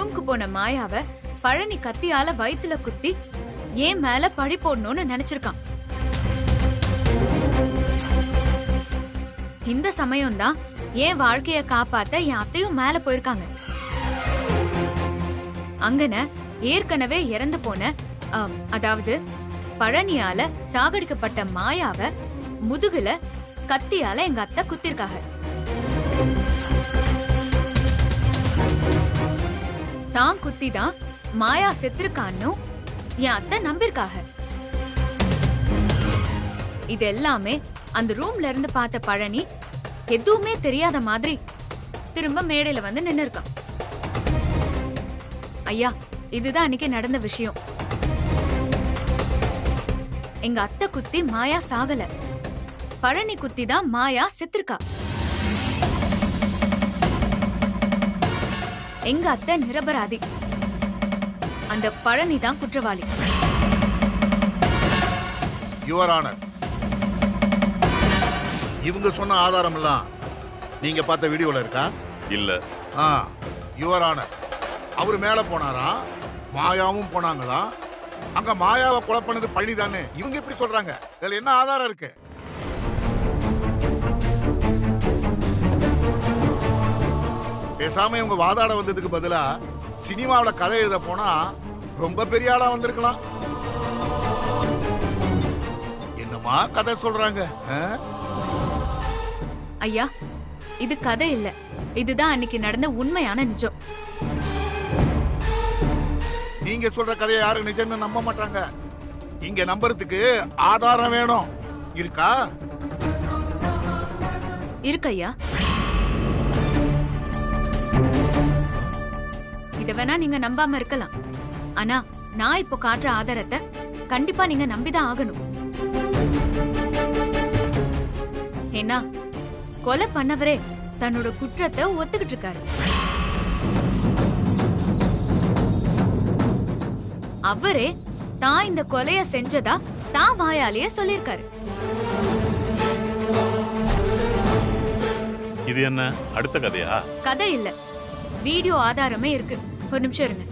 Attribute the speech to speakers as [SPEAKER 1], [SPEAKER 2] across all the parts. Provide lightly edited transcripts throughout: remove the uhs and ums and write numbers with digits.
[SPEAKER 1] ரூம்க்கு போன மாயாவ பழனி கத்தியால வயித்துல குத்தி ஏன் மேல பழி போடணும்னு நினைச்சிருக்கான். இந்த சமயம்தான் என் வாழ்க்கைய காப்பாத்த என் அத்தையும் மேல போயிருக்காங்க. அங்கன ஏற்கனவே இறந்து போன அதாவது பழனியால சாகடிக்கப்பட்ட மாயாவ முதுகுல கத்தியால எங்க அத்தை குத்திருக்காங்க. தான் குத்திதான் மாயா செத்துருக்கான்னு என் அத்தை நம்பிருக்காக. இது எல்லாமே அந்த ரூம்ல இருந்து பார்த்த பழனி எதுவுமே தெரியாத மாதிரி திரும்ப மேடையில வந்து நின்னு இருக்கான். ஐயா, இதுதான் அன்னைக்கு நடந்த விஷயம். எங்க அத்தை குத்தி மாயா சாகல, பழனி குத்தி தான் மாயா செத்துருக்கா. எங்க அத்தை நிரபராதி, அந்த பழனி தான் குற்றவாளி.
[SPEAKER 2] யுவர் ஆனர், இவங்க சொன்ன ஆதாரம் எல்லாம் நீங்க பார்த்த வீடியோல இருக்கா?
[SPEAKER 3] இல்ல.
[SPEAKER 2] யுவர் ஆனர், அவரு மேல போனாரா, மாயாவும் போனாங்களா? அங்க மாயாவை கொலை பண்ணது பழனி தானே இவங்க எப்படி சொல்றாங்க? இதுல என்ன ஆதாரம் இருக்கு? பேசாம இவங்க வாதாட வந்ததுக்கு பதிலா சினிமாவில கதை எழுத போனா ரொம்ப பெரிய ஆளா வந்திருக்கலாம். என்னமா கதை சொல்றாங்க?
[SPEAKER 1] ஐயா, இது கதை இல்ல, இதுதான் அன்னைக்கு நடந்த உண்மையான நிஜம்.
[SPEAKER 2] நீங்க சொல்ற கதையை யாரும் நிஜம்னு நம்ப மாட்டாங்க. இங்க நம்புறதுக்கு ஆதாரம் வேணும். இருக்கா?
[SPEAKER 1] இருக்கு ஐயா. இத வேணா நீங்க நம்பாம இருக்கலாம், ஆனா நான் இப்போ காட்டுற ஆதாரத்தை கண்டிப்பா நீங்க நம்பிதான் ஆகணும். ஏன்னா கொலை பண்ணவரே தன்னோட குற்றத்தை ஒத்துக்கிட்டு இருக்காரு. அவரே தான் இந்த கொலைய செஞ்சதா தான் வாயாலேயே சொல்லிருக்காரு.
[SPEAKER 3] இது என்ன அடுத்த கதையா?
[SPEAKER 1] கதை இல்ல, வீடியோ ஆதாரமே இருக்கு. ஒரு நிமிஷம் இருங்க.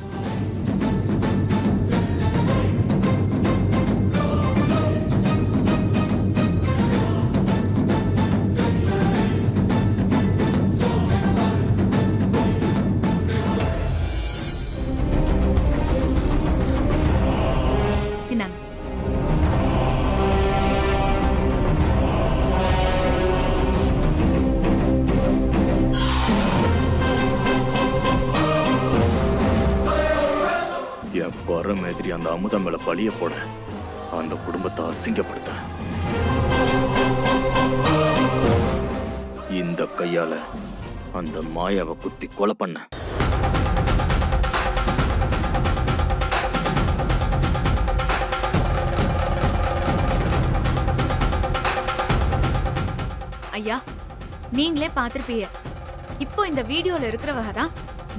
[SPEAKER 4] மாதிரி அந்த அமுதம் மேல பழிய போட அந்த குடும்பத்தை அசிங்கப்படுத்த இந்த கையால அந்த மாயாவை குத்தி கொலை பண்ண.
[SPEAKER 1] ஐயா, நீங்களே பாத்திருப்பீங்க. இப்போ இந்த வீடியோல இருக்கிறவங்க தான்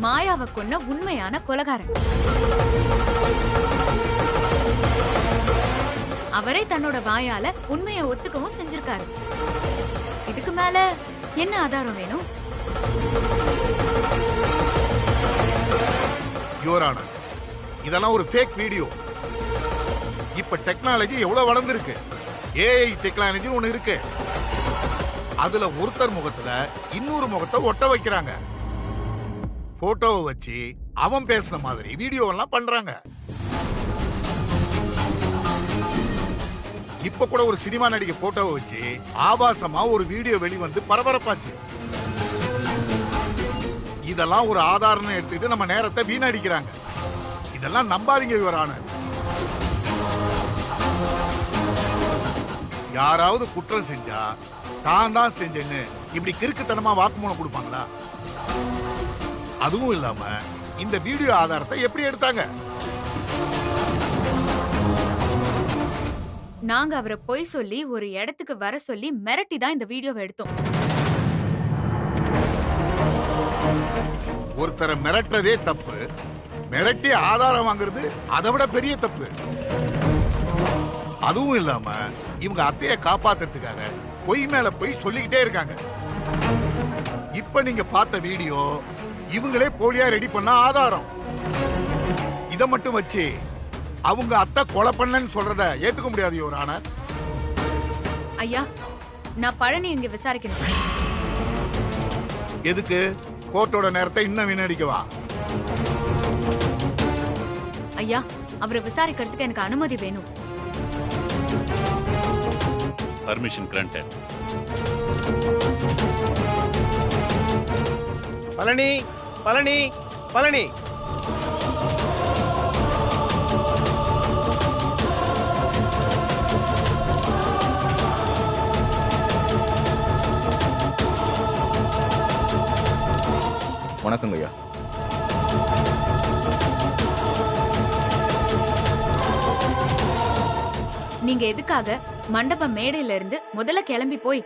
[SPEAKER 1] மாயாவை கொன்ன உண்மையான கொலைகாரன். அவரே தன்னோட வாயால உண்மையை ஒத்துக்கவும் செஞ்சிருக்காரு. இதுக்கு மேல என்ன ஆதாரம் வேணும்?
[SPEAKER 2] யுவர் ஆனர், இதெல்லாம் ஒரு ஃபேக் வீடியோ. இப்ப டெக்னாலஜி எவ்வளவு வளர்ந்துருக்கு. ஏஐ டெக்னாலஜி ஒண்ணு இருக்கு. அதுல ஒருத்தர் முகத்துல இன்னொரு முகத்தை ஒட்ட வைக்கிறாங்க. போட்டோவை வச்சு அவன் பேசுற மாதிரி வீடியோ எல்லாம் பண்றாங்க. இப்ப கூட ஒரு சினிமா நடிகை போட்டோவை வச்சு ஆபாசமா ஒரு வீடியோ வெளிவந்து பரபரப்பாச்சு. இதெல்லாம் ஒரு ஆதாரம் எடுத்துக்கிட்டு நம்ம நேரத்தை வீணடிக்கிறாங்க. இதெல்லாம் நம்பாதீங்க யுவர் ஆனர். யாராவது குற்றம் செஞ்சா தான் தான் செஞ்சேன்னு இப்படி கிறுக்குத்தனமா வாக்குமூலம் கொடுப்பாங்களா? அதுவும் இல்லாம இந்த வீடியோ ஆதாரத்தை எப்படி எடுத்தாங்க?
[SPEAKER 1] நாங்க அவரை பொய் சொல்லி ஒரு இடத்துக்கு வர சொல்லி மிரட்டி தான் இந்த வீடியோவை எடுத்தோம்.
[SPEAKER 2] ஒருத்தரை மிரட்டுறதே தப்பு, மிரட்டி ஆதாரம் வாங்குறது அதை விட பெரிய தப்பு. அதுவும் இல்லாம இவங்க அத்தையை காப்பாத்துறதுக்காக பொய் மேல பொய் சொல்லிக்கிட்டே இருக்காங்க. இப்ப நீங்க பார்த்த வீடியோ இவங்களே போலியா ரெடி பண்ண ஆதாரம். இத மட்டும் வச்சு அவங்க அத்தை கொலை பண்ணலன்னு சொல்றத ஏத்துக்க முடியாது யுவர் ஆனர்.
[SPEAKER 1] ஐயா, நான் பழனி இங்க விசாரிக்கணும்.
[SPEAKER 2] எதுக்கு? கோர்ட்டோட நேரத்தை இன்னும் வீணடிக்கவா?
[SPEAKER 1] ஐயா, அவரை விசாரிக்கிறதுக்கு எனக்கு அனுமதி வேணும்.
[SPEAKER 3] Permission granted.
[SPEAKER 5] பழனி பழனி பழனி
[SPEAKER 6] வணக்கங்க ஐயா.
[SPEAKER 1] நீங்க எதுக்காக மண்டப மேடையில இருந்து முதல்ல கிளம்பி போய்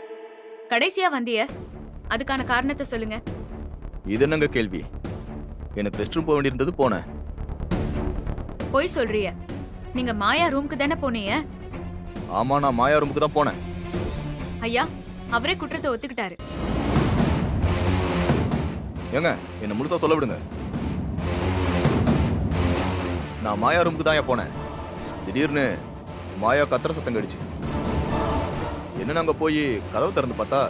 [SPEAKER 1] கடைசியா வந்திய? அதுக்கான காரணத்தை சொல்லுங்க.
[SPEAKER 6] இது என்னங்க கேள்வி? எனக்கு ரெஸ்ட் ரூம் போக வேண்டியிருந்தது, போனேன்.
[SPEAKER 1] போய் சொல்றிய? நீங்க மாயா ரூமுக்கு தானே போனீங்க?
[SPEAKER 6] ஆமா, நான் மாயா ரூமுக்கு தான் போனேன்.
[SPEAKER 1] ஐயா, அவரே குற்றத்தை ஒத்துக்கிட்டாரு.
[SPEAKER 6] ஏங்க, என்ன முழுசா சொல்ல விடுங்க. நான் மாயா ரூமுக்கு தான் போனேன். திடீர்னு மாயா கத்திர சத்தம் கடிச்சு. என்ன, அங்க போய் கதவு திறந்து பார்த்தா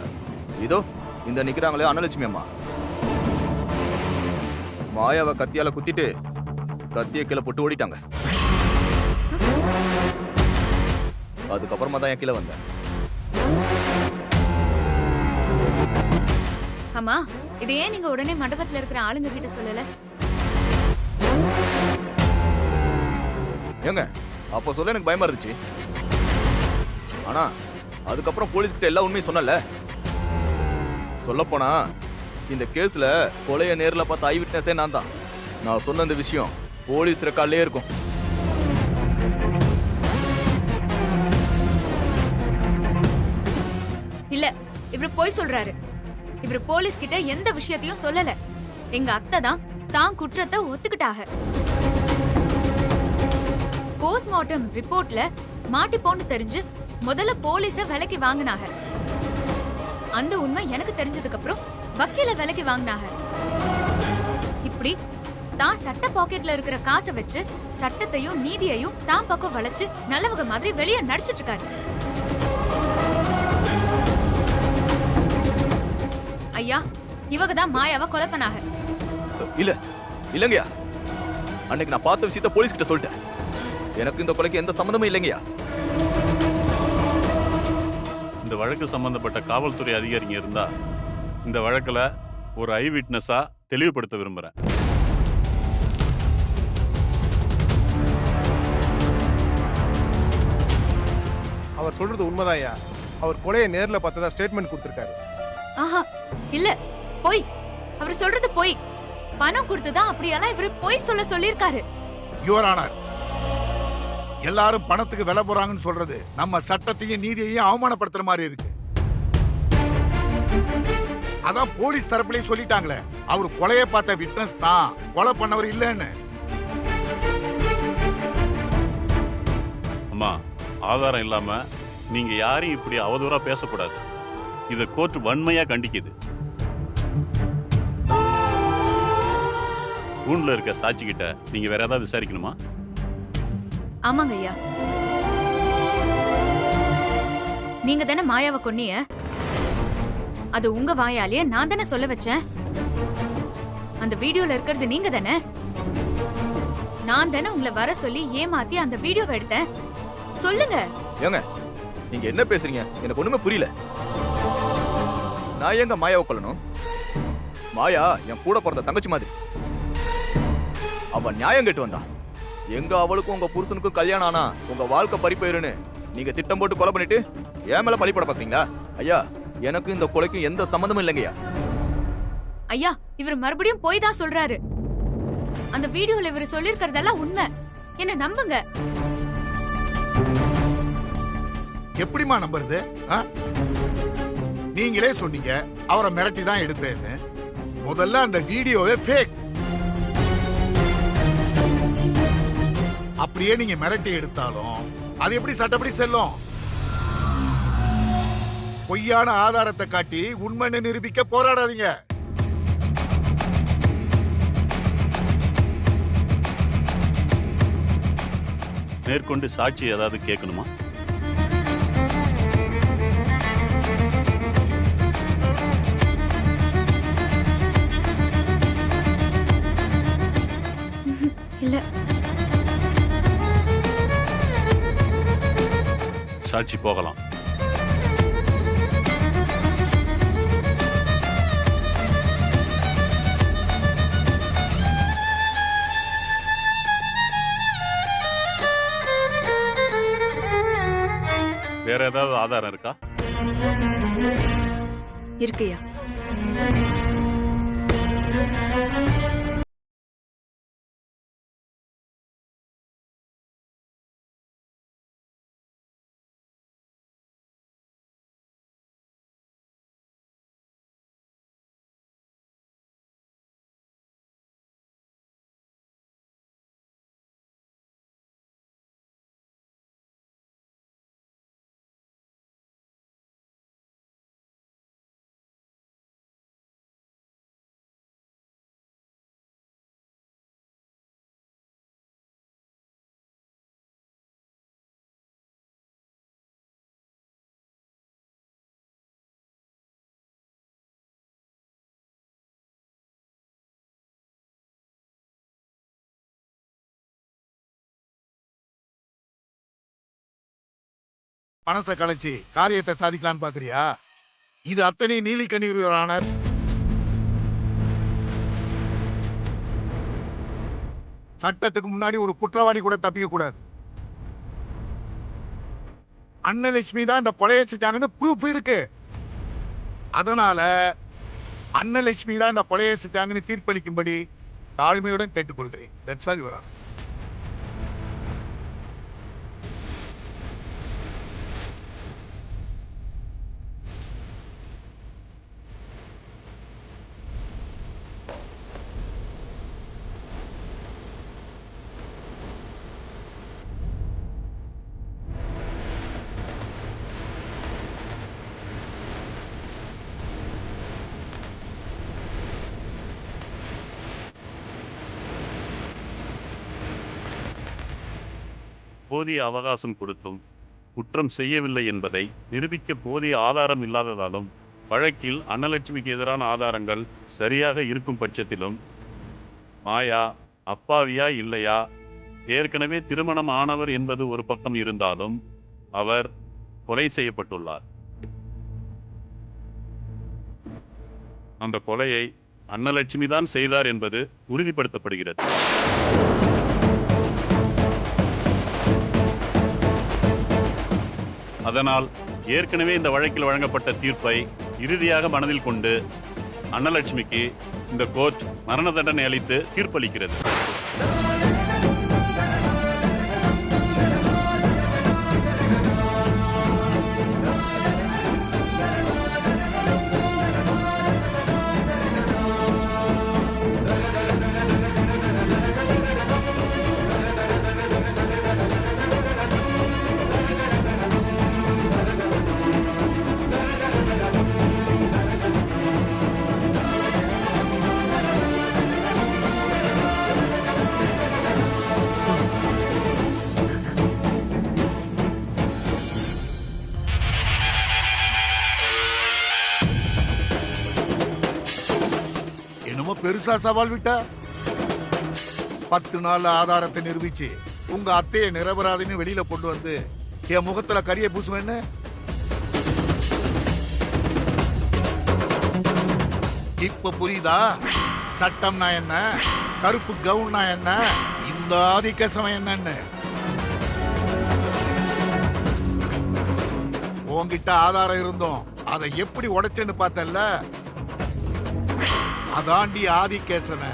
[SPEAKER 6] இதோ இந்த நிக்கிறாங்களே அன்னலட்சுமி அம்மா. மாயாவை கத்தியால குத்திட்டு கத்திய கீழே போட்டு ஓடிட்டாங்க. அதுக்கப்புறமா தான் என் கீழே வந்தேன்.
[SPEAKER 1] அம்மா, இது ஏன் நீங்க உடனே மண்டபத்துல இருக்கிற ஆளுங்க கிட்ட சொல்லல?
[SPEAKER 6] ஏங்க, அப்போ சொல்ல எனக்கு பயமா இருந்துச்சு. ஆனா அதுக்கப்புறம் போலீஸ் கிட்ட எல்லா உண்மையும் சொன்னல. சொல்ல போனா இந்த கேஸ்ல கொலைய நேர்ல பார்த்த ஐ விட்னஸே நான் தான். நான் சொன்ன இந்த விஷயம் போலீஸ் ரெக்கார்ட்லயே இருக்கும்.
[SPEAKER 1] இல்ல, இவரு போய் சொல்றாரு. இவரு போலீஸ் கிட்ட எந்த விஷயத்தையும் சொல்லல. எங்க அத்தை தான் குற்றத்தை ஒத்துக்கிட்டாங்க. போஸ்ட்மார்ட்டம் ரிப்போர்ட்ல மாட்டிப்போன்னு தெரிஞ்சு முதல்ல போலீஸ விலைக்கு வாங்கினாங்க. அந்த உண்மை எனக்கு தெரிஞ்சதுக்கு அப்புறம் வக்கீல விலைக்கு வாங்கினாங்க. இப்படி தான் சட்ட பாக்கெட்ல இருக்கிற காசை வச்சு சட்டத்தையும் நீதியையும் தான் பக்கம் வளைச்சு நல்லவங்க மாதிரி வெளியே நடிச்சிட்டு இருக்காரு. ஐயா, இவங்க தான் மாயாவை கொலை பண்ணாங்க.
[SPEAKER 6] இல்லங்கய்யா, அன்னைக்கு நான் பார்த்த விஷயத்த போலீஸ் கிட்ட சொல்லிட்டேன். எனக்கு இந்த கொலைக்கு எந்த சம்மந்தமும் இல்லைங்கய்யா.
[SPEAKER 3] இந்த வழக்கு சம்பந்தப்பட்ட காவல்துறை அதிகாரிங்க இருந்தா இந்த வழக்குல ஒரு ஐ விட்னஸா தெளிவுபடுத்த விரும்புறேன்.
[SPEAKER 5] அவர் சொல்றது உண்மைதான்யா. அவர் கொலையை நேர்ல பார்த்ததா ஸ்டேட்மெண்ட் கொடுத்திருக்காரு.
[SPEAKER 1] ஆஹா, இல்ல, போய். அவர் சொல்றது போய். பணம் கொடுத்துதான் அப்படியெல்லாம் இவரு போய் சொல்ல சொல்லிருக்காரு.
[SPEAKER 2] யுவர் ஆனர், எல்லாரும் பணத்துக்கு விலை போறாங்கன்னு சொல்றது நம்ம சட்டத்தையும் நீதியையும் அவமானப்படுத்துற மாதிரி இருக்கு. அதான் போலீஸ் தரப்புலயே சொல்லிட்டாங்களே, அவர் கொலையை பார்த்த விட்னஸ் தான், கொலை பண்ணவர் இல்லைன்னு.
[SPEAKER 3] அம்மா, ஆதாரம் இல்லாம நீங்க யாரையும் இப்படி அவதூறா பேசக்கூடாது. இத கோர்ட் வன்மையா கண்டிக்குது. ஊன்ல இருக்க சாட்சி கிட்ட நீங்க வேற ஏதாவது விசாரிக்கணுமா?
[SPEAKER 1] ஆமாங்க ஐயா. நீங்க தானே மாயாவை கொன்னீங்க. அது உங்க வாயாலேயே நான் தானே சொல்ல வச்சேன். அந்த வீடியோல இருக்கிறது நீங்க தானே. நான் தானே உங்களை வர சொல்லி ஏமாத்தி அந்த வீடியோவை எடுத்தேன். சொல்லுங்க.
[SPEAKER 6] ஏங்க, நீங்க என்ன பேசுறீங்க? எனக்கு ஒண்ணுமே புரியல. நான் எங்க மாயாவை கொல்லணும்? மாயா என் கூட பிறந்த தங்கச்சி மாதிரி. அவ நியாயம் கேட்டு வந்தா. எங்க அவளுக்கும் உங்க புருஷனுக்கும் கல்யாணம் ஆனா உங்க வாழ்க்கை பறிப்போயிருன்னு நீங்க திட்டம் போட்டு கொலை பண்ணிட்டு ஏன் மேல பழிப்பட பாத்தீங்களா? ஐயா, எனக்கு இந்த கொலைக்கும் எந்த சம்பந்தமும் இல்லைங்கய்யா.
[SPEAKER 1] ஐயா, இவர் மறுபடியும் போய் தான் சொல்றாரு. அந்த வீடியோல இவர் சொல்லிருக்கிறதெல்லாம் உண்மை. என்ன நம்புங்க.
[SPEAKER 2] எப்படிமா நம்புறது? நீங்களே சொன்னீங்க அவரை மிரட்டி தான் எடுத்தேன்னு. முதல்ல அந்த வீடியோவே ஃபேக். அப்படியே நீங்க மிரட்டி எடுத்தாலும் அது எப்படி சட்டப்படி செல்லும்? பொய்யான ஆதாரத்தை காட்டி உண்மைன்னு நிரூபிக்க போராடாதீங்க.
[SPEAKER 3] மேற்கொண்டு சாட்சி ஏதாவது கேட்கணுமா?
[SPEAKER 1] இல்ல.
[SPEAKER 3] சாட்சி போகலாம். வேற ஏதாவது ஆதாரம் இருக்கா?
[SPEAKER 1] இருக்குயா.
[SPEAKER 2] பணத்தை கலைச்சி காரியத்தை சாதிக்கலான்னு பாக்குறியா? இது அத்தனை நீலிக்கண்ணீர் ஆனர். சட்டத்துக்கு முன்னாடி ஒரு குற்றவாளி கூட தப்பிக்க கூடாது. அன்னலட்சுமி தான் இந்த கொலையை செஞ்சாங்கன்னு ப்ரூஃப் இருக்கு. அதனால அன்னலட்சுமி தான் இந்த கொலையை செஞ்சாங்கன்னு தீர்ப்பளிக்கும்படி தாழ்மையுடன் கேட்டுக்கொள்கிறேன். That's all, Your Honor.
[SPEAKER 3] போதிய அவகாசம் கொடுத்தும் குற்றம் செய்யவில்லை என்பதை நிரூபிக்க போதிய ஆதாரம் இல்லாததாலும் வழக்கில் அன்னலட்சுமிக்கு எதிரான ஆதாரங்கள் சரியாக இருக்கும் பட்சத்திலும் மாயா அப்பாவியா இல்லையா, ஏற்கனவே திருமணம் ஆனவர் என்பது ஒரு பக்கம் இருந்தாலும் அவர் கொலை செய்யப்பட்டுள்ளார். அந்த கொலையை அன்னலட்சுமி தான் செய்தார் என்பது உறுதிப்படுத்தப்படுகிறது. அதனால் ஏற்கனவே இந்த வழக்கில் வழங்கப்பட்ட தீர்ப்பை இறுதியாக மனதில் கொண்டு அன்னலட்சுமிக்கு இந்த கோர்ட் மரண தண்டனை அளித்து தீர்ப்பளிக்கிறது.
[SPEAKER 2] பெருசா சவால் விட்டா 10 நாள் ஆதாரத்தை நிரூபிச்சு உங்க அத்தையை நிரபராதின்னு வெளியில கொண்டு வந்து என் முகத்துல கரிய பூசுவேன்னு இப்ப புரியுதா? சட்டம்னா என்ன, கருப்பு கவுன்னா என்ன, இந்த ஆதிக்கசம் என்னன்னு. உன்கிட்ட ஆதாரம் இருந்தோம், அதை எப்படி உடைச்சேன்னு பார்த்தல்ல, அதாண்டி ஆதிகேசன.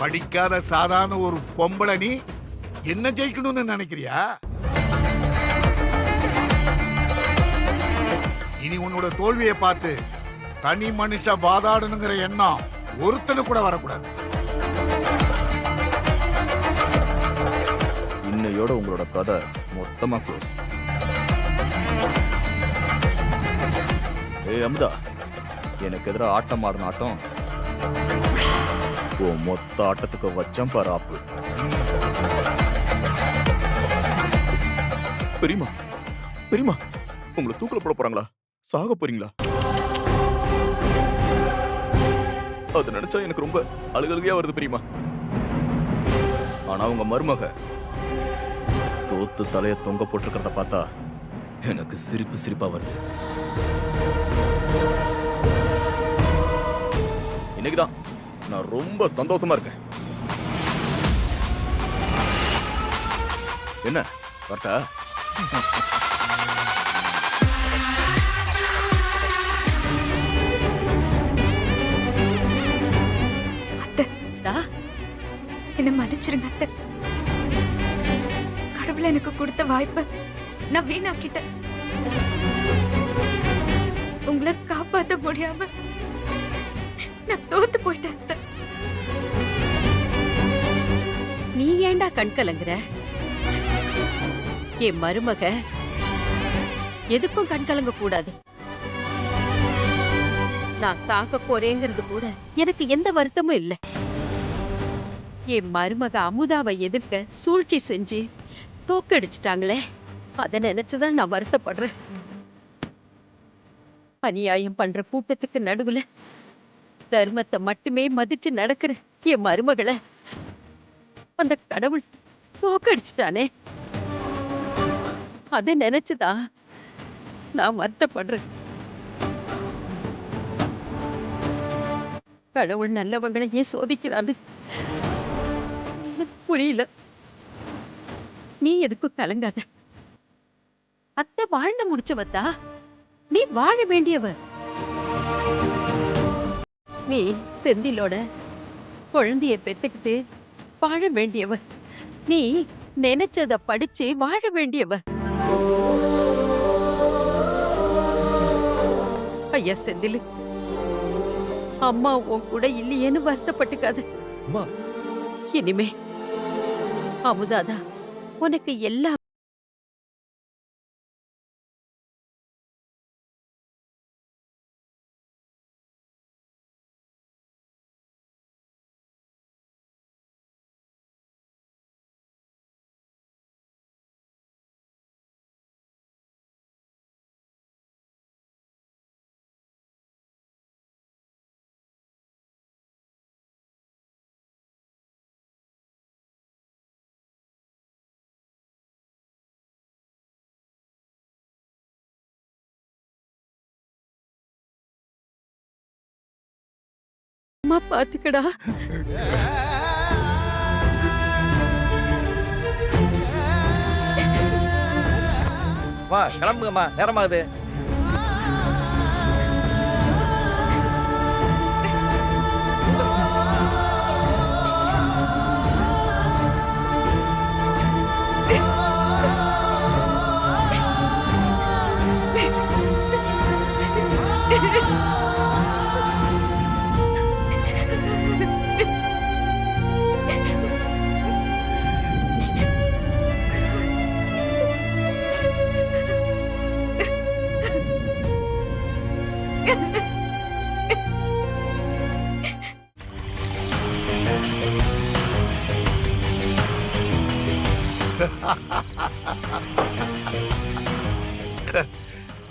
[SPEAKER 2] படிக்காத சாதாரண ஒரு பொம்பளை நீ என்ன ஜெயிக்கணும்னு நினைக்கிறியா? இனி உன்னோட தோல்வியை பார்த்து தனி மனுஷ வாதாடணுங்கிற எண்ணம் ஒருத்தனு கூட வரக்கூடாது.
[SPEAKER 6] இன்னையோட உங்களோட கதை மொத்தமா க்ளோஸ். ஏய் அமுதா, எனக்கு எதிராக ஆட்டம் ஆடின ஆட்டம் மொத்த ஆட்டத்துக்கு வச்சம் பாரு ஆப்பு. பெரியமா பெரியமா, உங்களை தூக்கல போட போறாங்களா? சாக போறீங்களா? அது நினைச்சா எனக்கு ரொம்ப அழுகழுகையா வருது பெரியமா. ஆனா உங்க மருமக தோத்து தலைய தொங்க போட்டிருக்கிறத பார்த்தா எனக்கு சிரிப்பு சிரிப்பா வருது. இன்னைக்குதான் நான் ரொம்ப சந்தோஷமா இருக்கேன். என்ன வரட்டா?
[SPEAKER 1] என்ன மன்னிச்சிருங்க அத்தை. கடவுள் எனக்கு கொடுத்த வாய்ப்பை நான் வீணாக்கிட்டேன். உங்களை காப்பாத்த முடியாம நான் தோத்து போயிட்டேன் அத்தை.
[SPEAKER 7] நீ ஏண்டா கண் கலங்குற? என் மருமக எதுக்கும் கண் கலங்க கூடாது. நான் சாக போறேங்கிறது கூட எனக்கு எந்த வருத்தமும் இல்லை. என் மருமக அமுதாவை எதிர்க்க சூழ்ச்சி செஞ்சு தோக்கடிச்சிட்டாங்களே, அதை நினைச்சுதான் நான் வருத்தப்படுறேன். அநியாயம் பண்ற கூட்டத்துக்கு நடுவுல தர்மத்தை மட்டுமே மதிச்சு நடக்கிற என் மருமகளை அந்த கடவுள் தோக்கடிச்சிட்டானே, அதை நினைச்சுதான் நான் வருத்தப்படுறேன். கடவுள் நல்லவங்களை ஏன் சோதிக்கிறான்னு எனக்கு புரியல. நீ எதுக்கும் கலங்காத. அத்தை வாழ்ந்து முடிச்சவத்தா, நீ வாழ வேண்டியவ. நீ செந்திலோட குழந்தைய பெத்துக்கிட்டு வாழ வேண்டியவ. நீ நினைச்சத படிச்சு வாழ வேண்டியவ. ஐயா செந்தில், அம்மா உன் கூட இல்லையேன்னு வருத்தப்பட்டுக்காது. இனிமே அமுதாதா உனக்கு எல்லா அம்மா பாத்துக்கடா.
[SPEAKER 8] வா கிளம்புங்கம்மா, நேரமாகுது.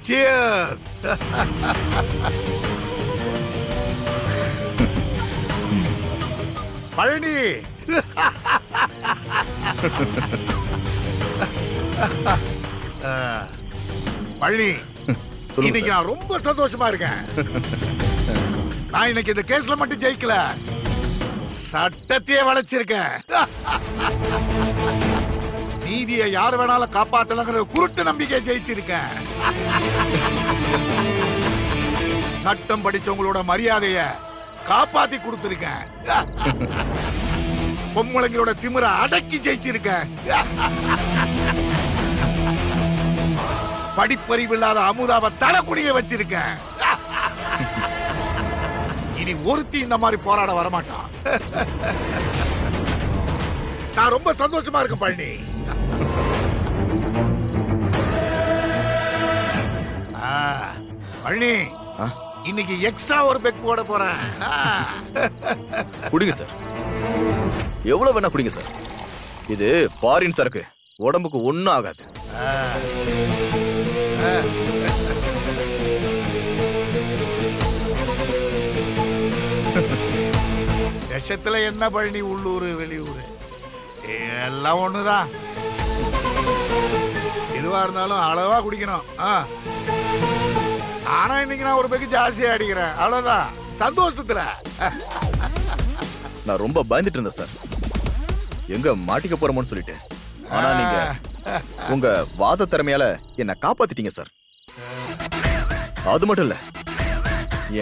[SPEAKER 2] Cheers! பழனி, பழனி, இன்னைக்கு நான் ரொம்ப சந்தோஷமா இருக்கேன். நான் இன்னைக்கு இந்த கேஸ்ல மட்டும் ஜெயிக்கல, சட்டத்தையே வளைச்சிருக்கேன். நீதியை யார் வேணாலும் காப்பாத்தலங்கிற குருட்டு நம்பிக்கை ஜெயிச்சிருக்கேன். சட்டம் படிச்சவங்களோட மரியாதைய காப்பாத்தி கொடுத்திருக்கேன். பொம்பளைங்களோட திமிர அடக்கி ஜெயிச்சிருக்கேன். படிப்பறிவு இல்லாத அமுதாவை தலைக்குடிய வச்சிருக்கேன். இனி ஒருத்தி இந்த மாதிரி போராட வரமாட்டான். நான் ரொம்ப சந்தோஷமா இருக்கேன் பழனி. பழனி, இன்னைக்கு எக்ஸ்ட்ரா ஒரு பெக் போட போறேன்.
[SPEAKER 6] குடிங்க சார், எவ்வளவு வேணா குடிங்க சார். இது ஃபாரின் சரக்கு, உடம்புக்கு ஒண்ணும் ஆகாது.
[SPEAKER 2] விஷத்துல என்ன பழனி, உள்ளூர் வெளியூர் எல்லாம் ஒண்ணுதான். எதுவா இருந்தாலும் அளவா குடிக்கணும். ஆனா இன்னைக்கு நான் ஒரு பெக்கு ஜாஸ்தியா அடிக்கிறேன், அவ்வளவுதான். சந்தோஷத்துல
[SPEAKER 6] நான் ரொம்ப பயந்துட்டு இருந்தேன் சார், எங்க மாட்டிக்க போறோமோன்னு சொல்லிட்டு. ஆனா நீங்க உங்க வாத திறமையால என்ன காப்பாத்திட்டீங்க சார். அது மட்டும் இல்ல,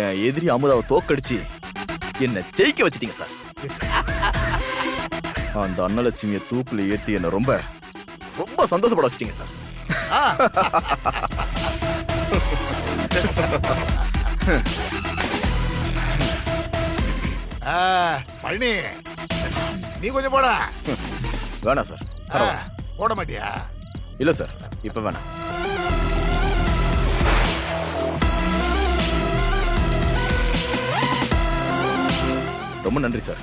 [SPEAKER 6] என் எதிரி அமுதாவை தோக்கடிச்சு என்ன ஜெயிக்க வச்சிட்டீங்க சார். அந்த அன்னலட்சுமியை தூக்குல ஏத்தி என்ன ரொம்ப ரொம்ப சந்தோஷப்பட வச்சிட்டீங்க சார்.
[SPEAKER 2] பழனி, நீ கொஞ்சம் போட.
[SPEAKER 6] வேணாம் சார்.
[SPEAKER 2] போட மாட்டியா?
[SPEAKER 6] இல்ல சார், இப்ப வேணாம். ரொம்ப நன்றி சார்.